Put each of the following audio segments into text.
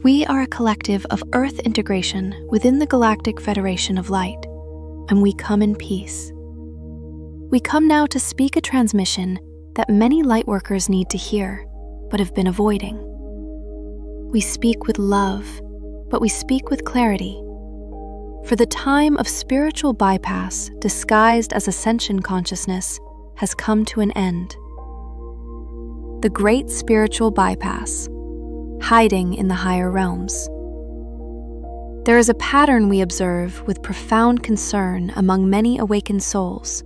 We are a collective of Earth integration within the Galactic Federation of Light, and we come in peace. We come now to speak a transmission that many lightworkers need to hear, but have been avoiding. We speak with love, but we speak with clarity. For the time of spiritual bypass disguised as ascension consciousness has come to an end. The great spiritual bypass, hiding in the higher realms. There is a pattern we observe with profound concern among many awakened souls,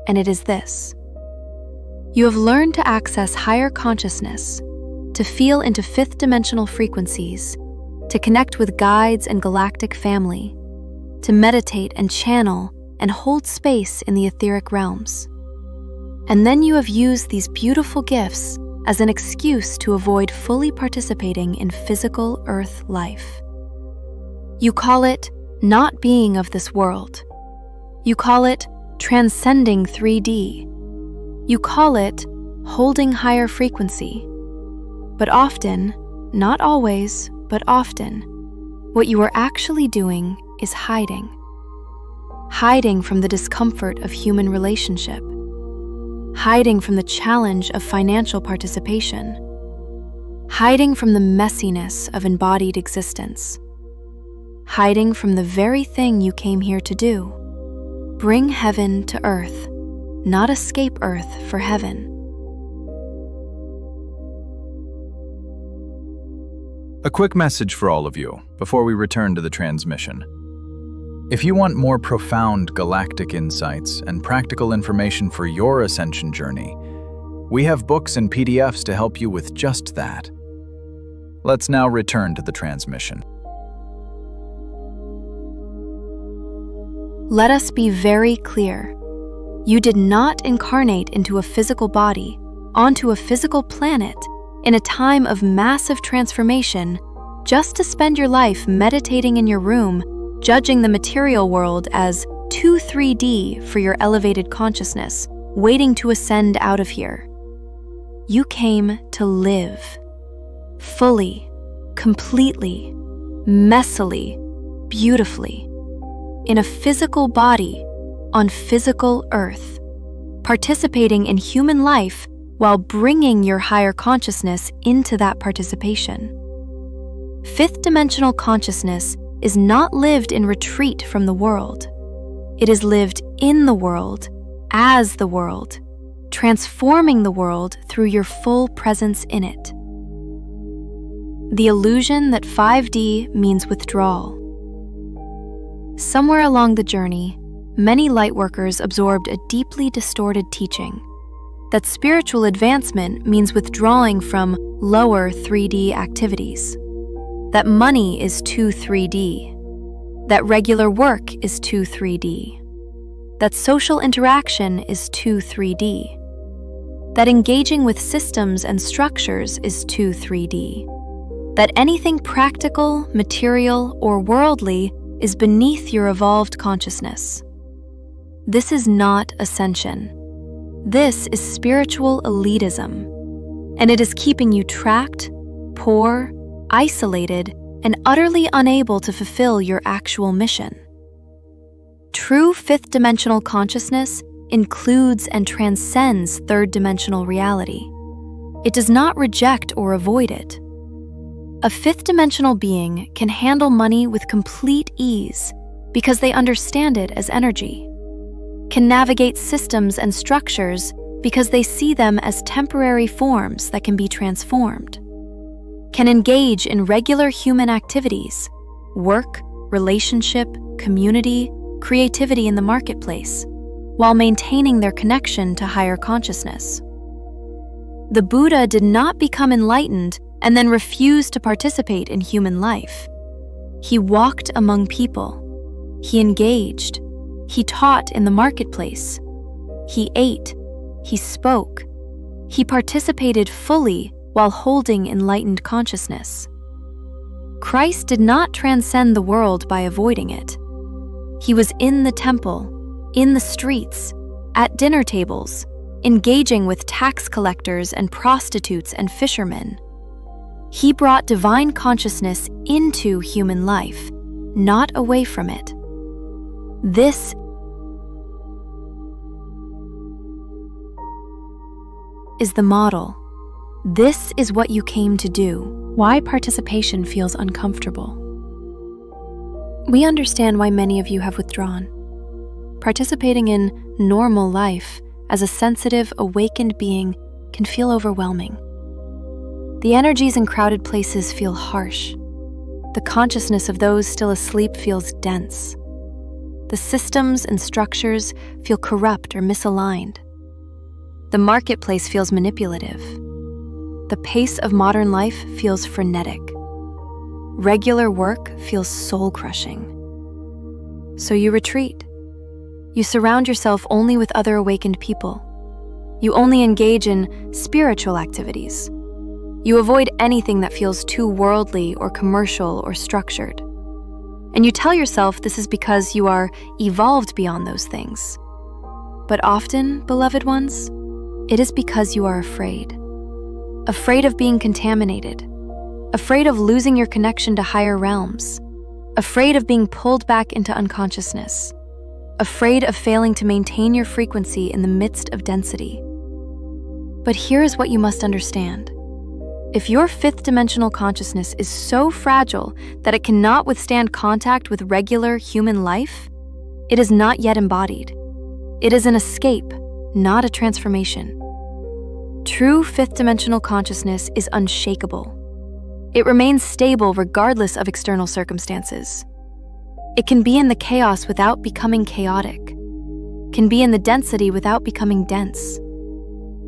and it is this. You have learned to access higher consciousness, to feel into fifth dimensional frequencies, to connect with guides and galactic family, to meditate and channel and hold space in the etheric realms. And then you have used these beautiful gifts as an excuse to avoid fully participating in physical Earth life. You call it not being of this world. You call it transcending 3D. You call it holding higher frequency. But often, not always, but often, what you are actually doing is hiding. Hiding from the discomfort of human relationship. Hiding from the challenge of financial participation. Hiding from the messiness of embodied existence. Hiding from the very thing you came here to do. Bring heaven to earth, not escape earth for heaven. A quick message for all of you before we return to the transmission. If you want more profound galactic insights and practical information for your ascension journey, we have books and PDFs to help you with just that. Let's now return to the transmission. Let us be very clear. You did not incarnate into a physical body, onto a physical planet, in a time of massive transformation, just to spend your life meditating in your room, judging the material world as too 3D for your elevated consciousness, waiting to ascend out of here. You came to live. Fully, completely, messily, beautifully. In a physical body, on physical Earth, participating in human life while bringing your higher consciousness into that participation. Fifth dimensional consciousness is not lived in retreat from the world. It is lived in the world, as the world, transforming the world through your full presence in it. The illusion that 5D means withdrawal. Somewhere along the journey, many lightworkers absorbed a deeply distorted teaching that spiritual advancement means withdrawing from lower 3D activities, that money is too 3D, that regular work is too 3D, that social interaction is too 3D, that engaging with systems and structures is too 3D, that anything practical, material, or worldly is beneath your evolved consciousness. This is not ascension. This is spiritual elitism, and it is keeping you trapped, poor, isolated, and utterly unable to fulfill your actual mission. True fifth dimensional consciousness includes and transcends third dimensional reality. It does not reject or avoid it. A fifth dimensional being can handle money with complete ease because they understand it as energy, can navigate systems and structures because they see them as temporary forms that can be transformed, can engage in regular human activities, work, relationship, community, creativity in the marketplace, while maintaining their connection to higher consciousness. The Buddha did not become enlightened and then refused to participate in human life. He walked among people. He engaged. He taught in the marketplace. He ate. He spoke. He participated fully while holding enlightened consciousness. Christ did not transcend the world by avoiding it. He was in the temple, in the streets, at dinner tables, engaging with tax collectors and prostitutes and fishermen. He brought divine consciousness into human life, not away from it. This is the model. This is what you came to do. Why participation feels uncomfortable. We understand why many of you have withdrawn. Participating in normal life as a sensitive, awakened being can feel overwhelming. The energies in crowded places feel harsh. The consciousness of those still asleep feels dense. The systems and structures feel corrupt or misaligned. The marketplace feels manipulative. The pace of modern life feels frenetic. Regular work feels soul-crushing. So you retreat. You surround yourself only with other awakened people. You only engage in spiritual activities. You avoid anything that feels too worldly or commercial or structured. And you tell yourself this is because you are evolved beyond those things. But often, beloved ones, it is because you are afraid. Afraid of being contaminated. Afraid of losing your connection to higher realms. Afraid of being pulled back into unconsciousness. Afraid of failing to maintain your frequency in the midst of density. But here is what you must understand. If your fifth dimensional consciousness is so fragile that it cannot withstand contact with regular human life, it is not yet embodied. It is an escape, not a transformation. True fifth dimensional consciousness is unshakable. It remains stable regardless of external circumstances. It can be in the chaos without becoming chaotic, can be in the density without becoming dense,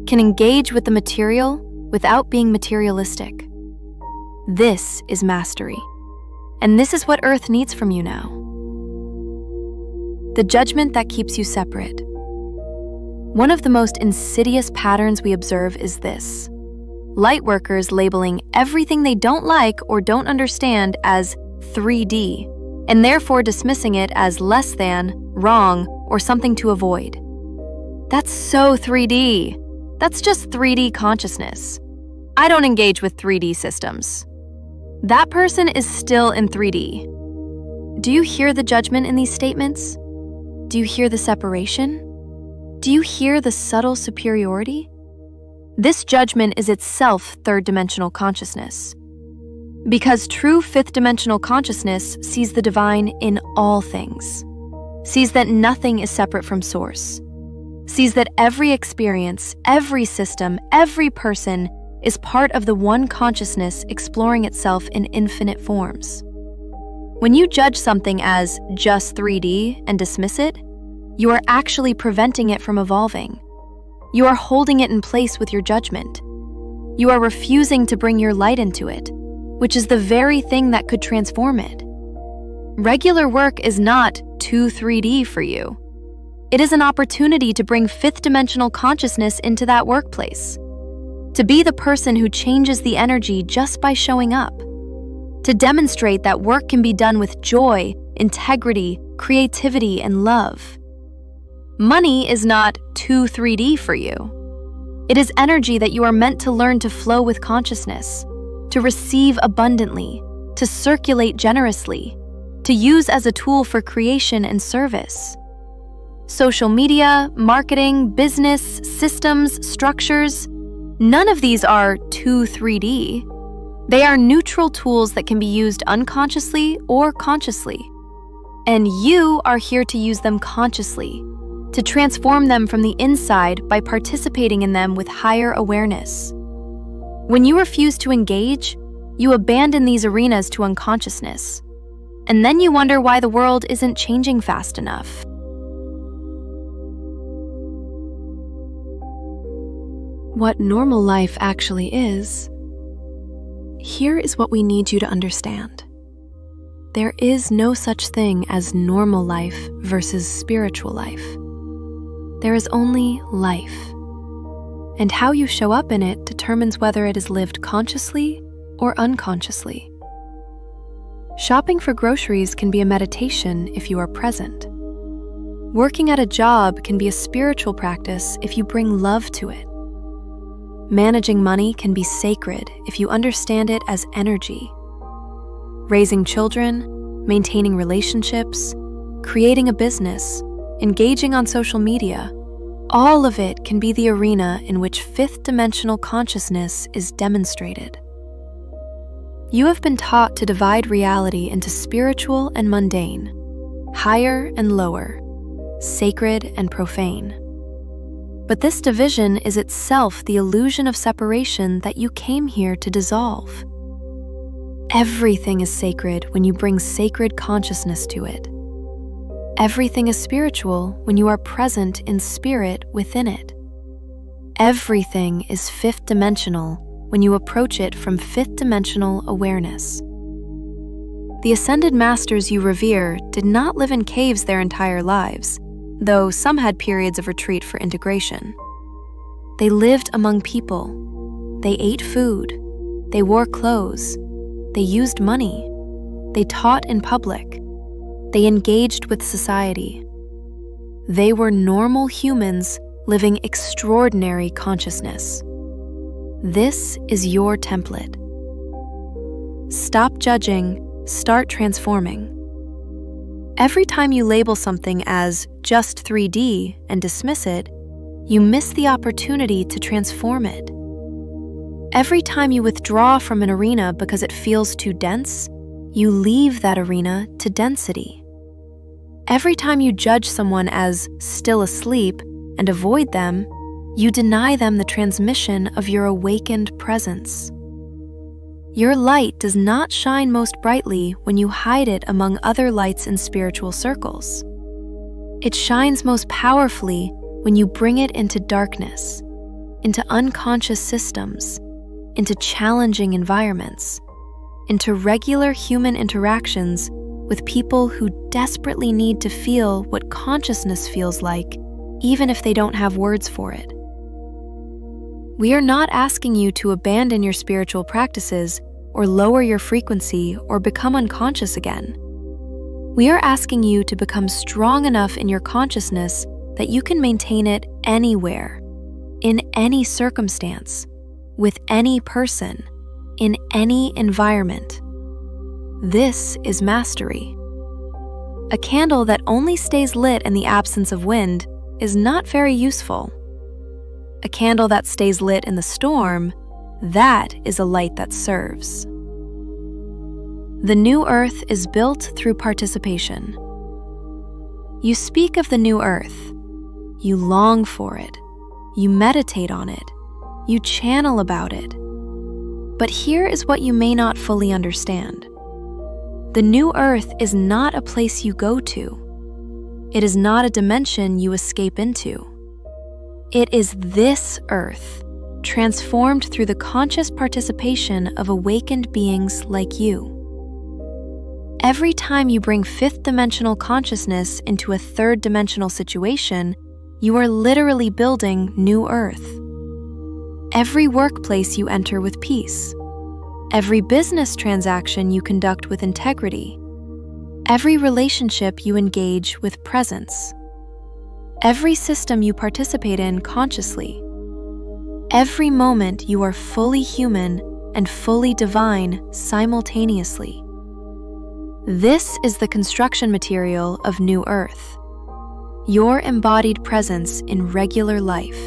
can engage with the material without being materialistic. This is mastery, and this is what Earth needs from you now. The judgment that keeps you separate. One of the most insidious patterns we observe is this: lightworkers labeling everything they don't like or don't understand as 3D, and therefore dismissing it as less than, wrong, or something to avoid. That's so 3D. That's just 3D consciousness. I don't engage with 3D systems. That person is still in 3D. Do you hear the judgment in these statements? Do you hear the separation? Do you hear the subtle superiority? This judgment is itself third-dimensional consciousness. Because true fifth-dimensional consciousness sees the divine in all things, sees that nothing is separate from source, sees that every experience, every system, every person is part of the one consciousness exploring itself in infinite forms. When you judge something as just 3D and dismiss it, you are actually preventing it from evolving. You are holding it in place with your judgment. You are refusing to bring your light into it, which is the very thing that could transform it. Regular work is not too 3D for you. It is an opportunity to bring fifth-dimensional consciousness into that workplace. To be the person who changes the energy just by showing up. To demonstrate that work can be done with joy, integrity, creativity, and love. Money is not too 3D for you. It is energy that you are meant to learn to flow with consciousness, to receive abundantly, to circulate generously, to use as a tool for creation and service. Social media, marketing, business, systems, structures, none of these are too 3D. They are neutral tools that can be used unconsciously or consciously. And you are here to use them consciously, to transform them from the inside by participating in them with higher awareness. When you refuse to engage, you abandon these arenas to unconsciousness, and then you wonder why the world isn't changing fast enough. What normal life actually is, here is what we need you to understand. There is no such thing as normal life versus spiritual life. There is only life, and how you show up in it determines whether it is lived consciously or unconsciously. Shopping for groceries can be a meditation if you are present. Working at a job can be a spiritual practice if you bring love to it. Managing money can be sacred if you understand it as energy. Raising children, maintaining relationships, creating a business, engaging on social media, all of it can be the arena in which fifth-dimensional consciousness is demonstrated. You have been taught to divide reality into spiritual and mundane, higher and lower, sacred and profane. But this division is itself the illusion of separation that you came here to dissolve. Everything is sacred when you bring sacred consciousness to it. Everything is spiritual when you are present in spirit within it. Everything is fifth-dimensional when you approach it from fifth-dimensional awareness. The ascended masters you revere did not live in caves their entire lives, though some had periods of retreat for integration. They lived among people. They ate food. They wore clothes. They used money. They taught in public. They engaged with society. They were normal humans living extraordinary consciousness. This is your template. Stop judging, start transforming. Every time you label something as just 3D and dismiss it, you miss the opportunity to transform it. Every time you withdraw from an arena because it feels too dense, you leave that arena to density. Every time you judge someone as still asleep and avoid them, you deny them the transmission of your awakened presence. Your light does not shine most brightly when you hide it among other lights in spiritual circles. It shines most powerfully when you bring it into darkness, into unconscious systems, into challenging environments, into regular human interactions with people who desperately need to feel what consciousness feels like, even if they don't have words for it. We are not asking you to abandon your spiritual practices or lower your frequency or become unconscious again. We are asking you to become strong enough in your consciousness that you can maintain it anywhere, in any circumstance, with any person, in any environment. This is mastery. A candle that only stays lit in the absence of wind is not very useful. A candle that stays lit in the storm, that is a light that serves. The new earth is built through participation. You speak of the new earth. You long for it. You meditate on it. You channel about it. But here is what you may not fully understand. The new earth is not a place you go to. It is not a dimension you escape into. It is this earth, transformed through the conscious participation of awakened beings like you. Every time you bring fifth-dimensional consciousness into a third-dimensional situation, you are literally building new earth. Every workplace you enter with peace. Every business transaction you conduct with integrity. Every relationship you engage with presence. Every system you participate in consciously. Every moment you are fully human and fully divine simultaneously. This is the construction material of New Earth, your embodied presence in regular life.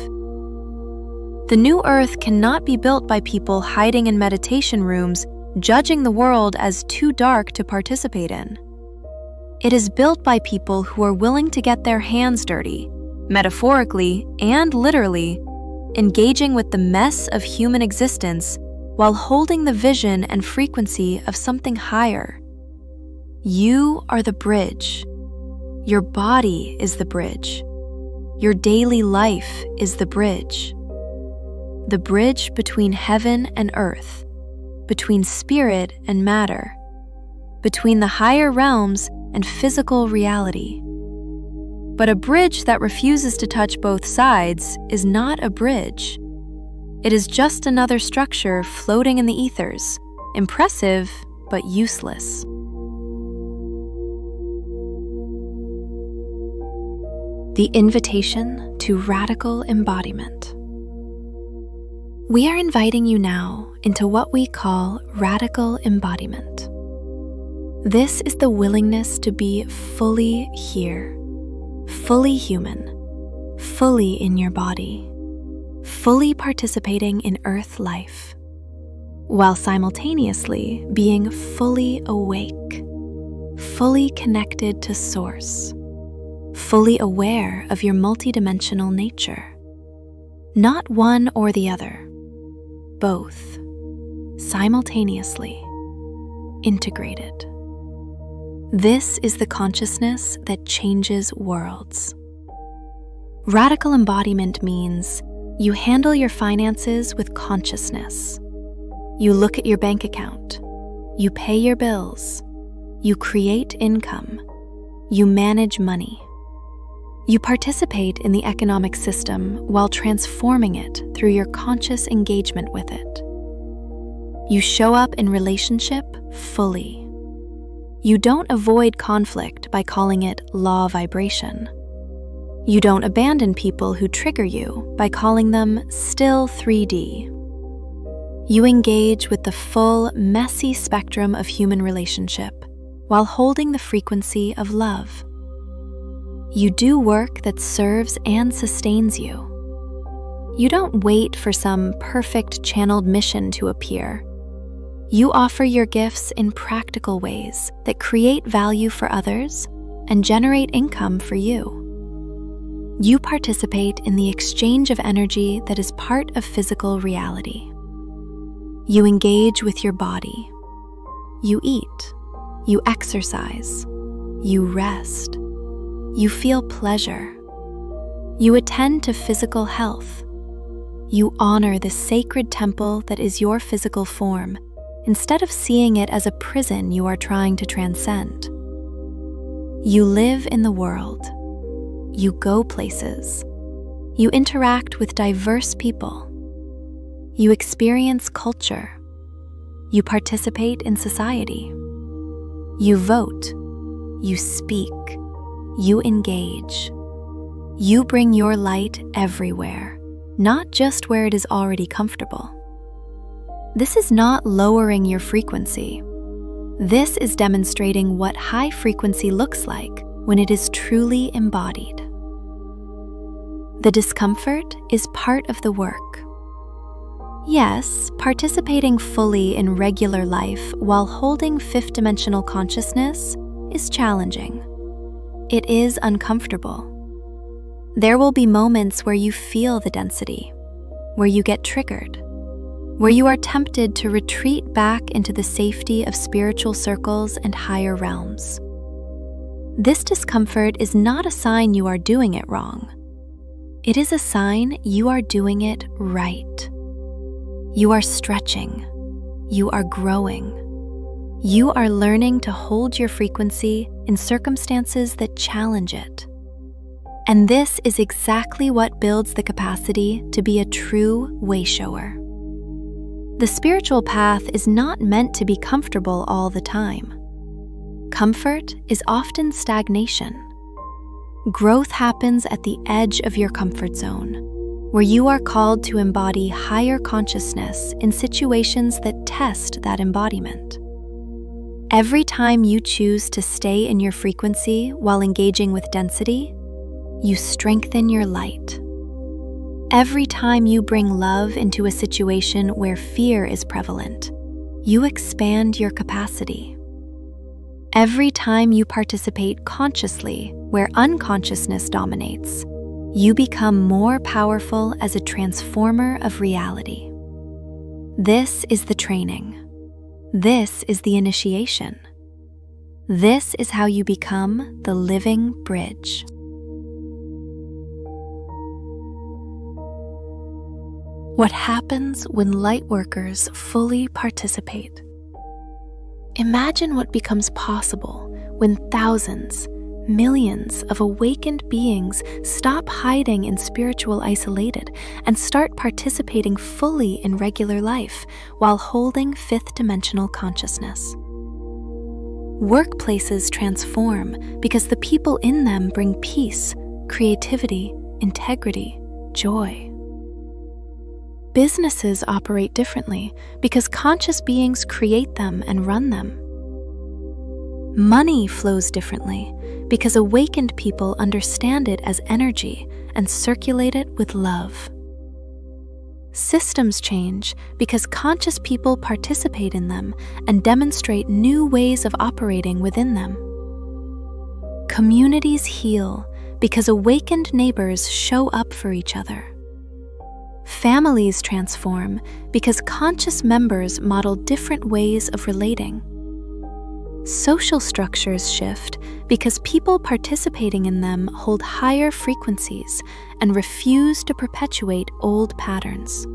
The New Earth cannot be built by people hiding in meditation rooms, judging the world as too dark to participate in. It is built by people who are willing to get their hands dirty, metaphorically and literally, engaging with the mess of human existence while holding the vision and frequency of something higher. You are the bridge. Your body is the bridge. Your daily life is the bridge. The bridge between heaven and earth, between spirit and matter, between the higher realms and physical reality. But a bridge that refuses to touch both sides is not a bridge. It is just another structure floating in the ethers, impressive but useless. The invitation to radical embodiment. We are inviting you now into what we call radical embodiment. This is the willingness to be fully here, fully human, fully in your body, fully participating in Earth life, while simultaneously being fully awake, fully connected to Source, fully aware of your multidimensional nature. Not one or the other, both, simultaneously, integrated. This is the consciousness that changes worlds. Radical embodiment means you handle your finances with consciousness. You look at your bank account. You pay your bills. You create income. You manage money. You participate in the economic system while transforming it through your conscious engagement with it. You show up in relationship fully. You don't avoid conflict by calling it law vibration. You don't abandon people who trigger you by calling them still 3D. You engage with the full, messy spectrum of human relationship while holding the frequency of love. You do work that serves and sustains you. You don't wait for some perfect channeled mission to appear. You offer your gifts in practical ways that create value for others and generate income for you. You participate in the exchange of energy that is part of physical reality. You engage with your body. You eat. You exercise. You rest. You feel pleasure. You attend to physical health. You honor the sacred temple that is your physical form, instead of seeing it as a prison you are trying to transcend. You live in the world. You go places. You interact with diverse people. You experience culture. You participate in society. You vote. You speak. You engage. You bring your light everywhere, not just where it is already comfortable. This is not lowering your frequency. This is demonstrating what high frequency looks like when it is truly embodied. The discomfort is part of the work. Yes, participating fully in regular life while holding fifth dimensional consciousness is challenging. It is uncomfortable. There will be moments where you feel the density, where you get triggered, where you are tempted to retreat back into the safety of spiritual circles and higher realms. This discomfort is not a sign you are doing it wrong. It is a sign you are doing it right. You are stretching. You are growing. You are learning to hold your frequency in circumstances that challenge it. And this is exactly what builds the capacity to be a true wayshower. The spiritual path is not meant to be comfortable all the time. Comfort is often stagnation. Growth happens at the edge of your comfort zone, where you are called to embody higher consciousness in situations that test that embodiment. Every time you choose to stay in your frequency while engaging with density, you strengthen your light. Every time you bring love into a situation where fear is prevalent, you expand your capacity. Every time you participate consciously where unconsciousness dominates, you become more powerful as a transformer of reality. This is the training. This is the initiation. This is how you become the living bridge. What happens when lightworkers fully participate? Imagine what becomes possible when thousands, millions of awakened beings stop hiding in spiritual isolated and start participating fully in regular life while holding fifth dimensional consciousness. Workplaces transform because the people in them bring peace, creativity, integrity, joy. Businesses operate differently because conscious beings create them and run them. Money flows differently because awakened people understand it as energy and circulate it with love. Systems change because conscious people participate in them and demonstrate new ways of operating within them. Communities heal because awakened neighbors show up for each other. Families transform because conscious members model different ways of relating. Social structures shift because people participating in them hold higher frequencies and refuse to perpetuate old patterns.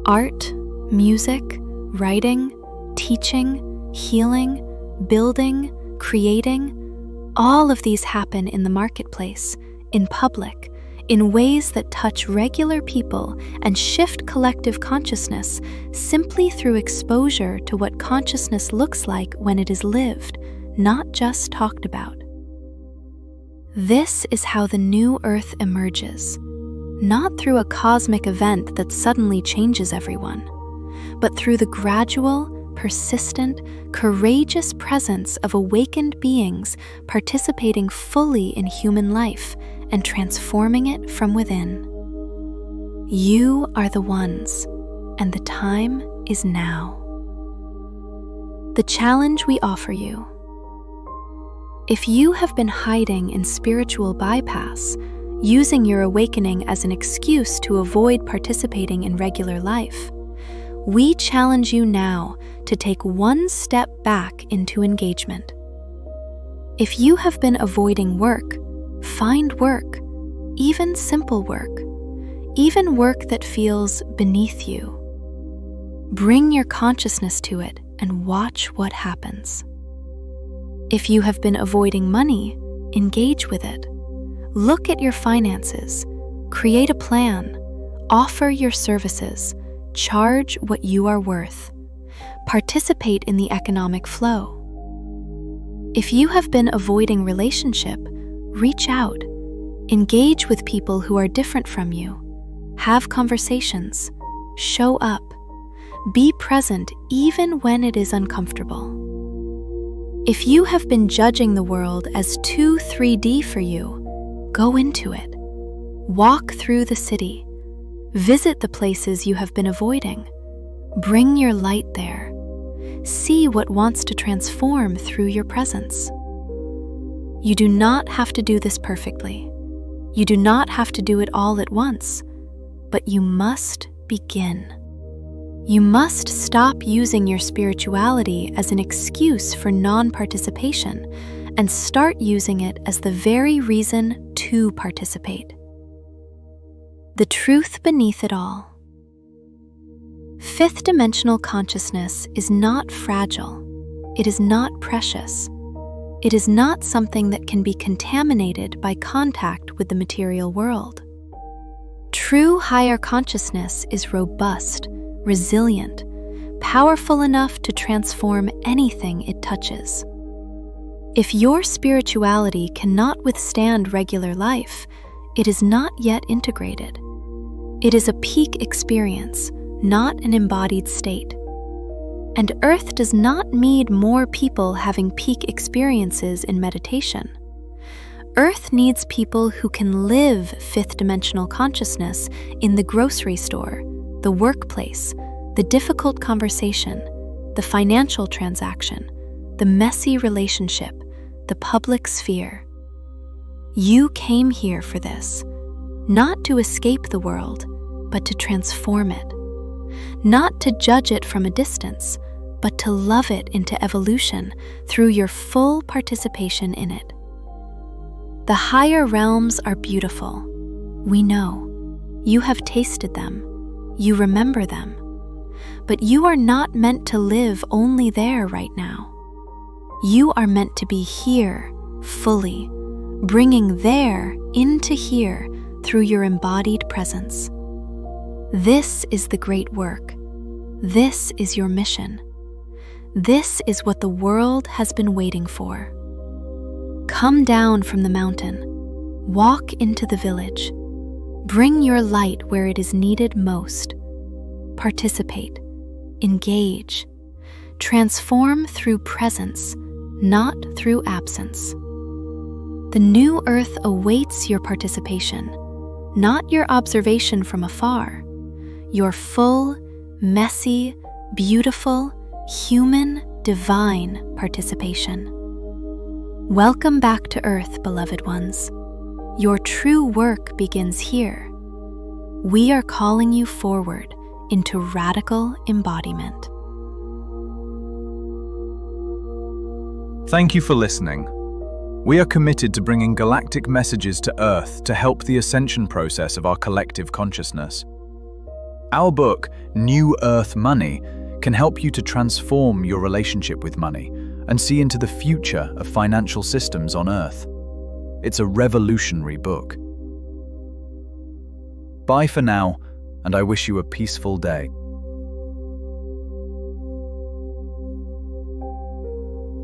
Art, music, writing, teaching, healing, building, creating, all of these happen in the marketplace, in public, in ways that touch regular people and shift collective consciousness simply through exposure to what consciousness looks like when it is lived, not just talked about. This is how the new Earth emerges, not through a cosmic event that suddenly changes everyone, but through the gradual, persistent, courageous presence of awakened beings participating fully in human life and transforming it from within. You are the ones, and the time is now. The challenge we offer you. If you have been hiding in spiritual bypass, using your awakening as an excuse to avoid participating in regular life, we challenge you now to take one step back into engagement. If you have been avoiding work, find work, even simple work, even work that feels beneath you. Bring your consciousness to it and watch what happens. If you have been avoiding money, engage with it. Look at your finances, create a plan, offer your services, charge what you are worth. Participate in the economic flow. If you have been avoiding relationship, reach out. Engage with people who are different from you. Have conversations. Show up. Be present even when it is uncomfortable. If you have been judging the world as too 3D for you, go into it. Walk through the city. Visit the places you have been avoiding. Bring your light there. See what wants to transform through your presence. You do not have to do this perfectly. You do not have to do it all at once, but you must begin. You must stop using your spirituality as an excuse for non-participation and start using it as the very reason to participate. The truth beneath it all. Fifth dimensional consciousness is not fragile. It is not precious. It is not something that can be contaminated by contact with the material world. True higher consciousness is robust, resilient, powerful enough to transform anything it touches. If your spirituality cannot withstand regular life, it is not yet integrated. It is a peak experience, not an embodied state. And Earth does not need more people having peak experiences in meditation. Earth needs people who can live fifth dimensional consciousness in the grocery store, the workplace, the difficult conversation, the financial transaction, the messy relationship, the public sphere. You came here for this, not to escape the world, but to transform it. Not to judge it from a distance, but to love it into evolution through your full participation in it. The higher realms are beautiful. We know. You have tasted them. You remember them. But you are not meant to live only there right now. You are meant to be here, fully, bringing there into here through your embodied presence. This is the great work. This is your mission. This is what the world has been waiting for. Come down from the mountain. Walk into the village. Bring your light where it is needed most. Participate, engage, transform through presence, not through absence. The new earth awaits your participation, not your observation from afar, your full, messy, beautiful, human, divine participation. Welcome back to Earth, beloved ones. Your true work begins here. We are calling you forward into radical embodiment. Thank you for listening. We are committed to bringing galactic messages to Earth to help the ascension process of our collective consciousness. Our book, New Earth Money, can help you to transform your relationship with money and see into the future of financial systems on Earth. It's a revolutionary book. Bye for now, and I wish you a peaceful day.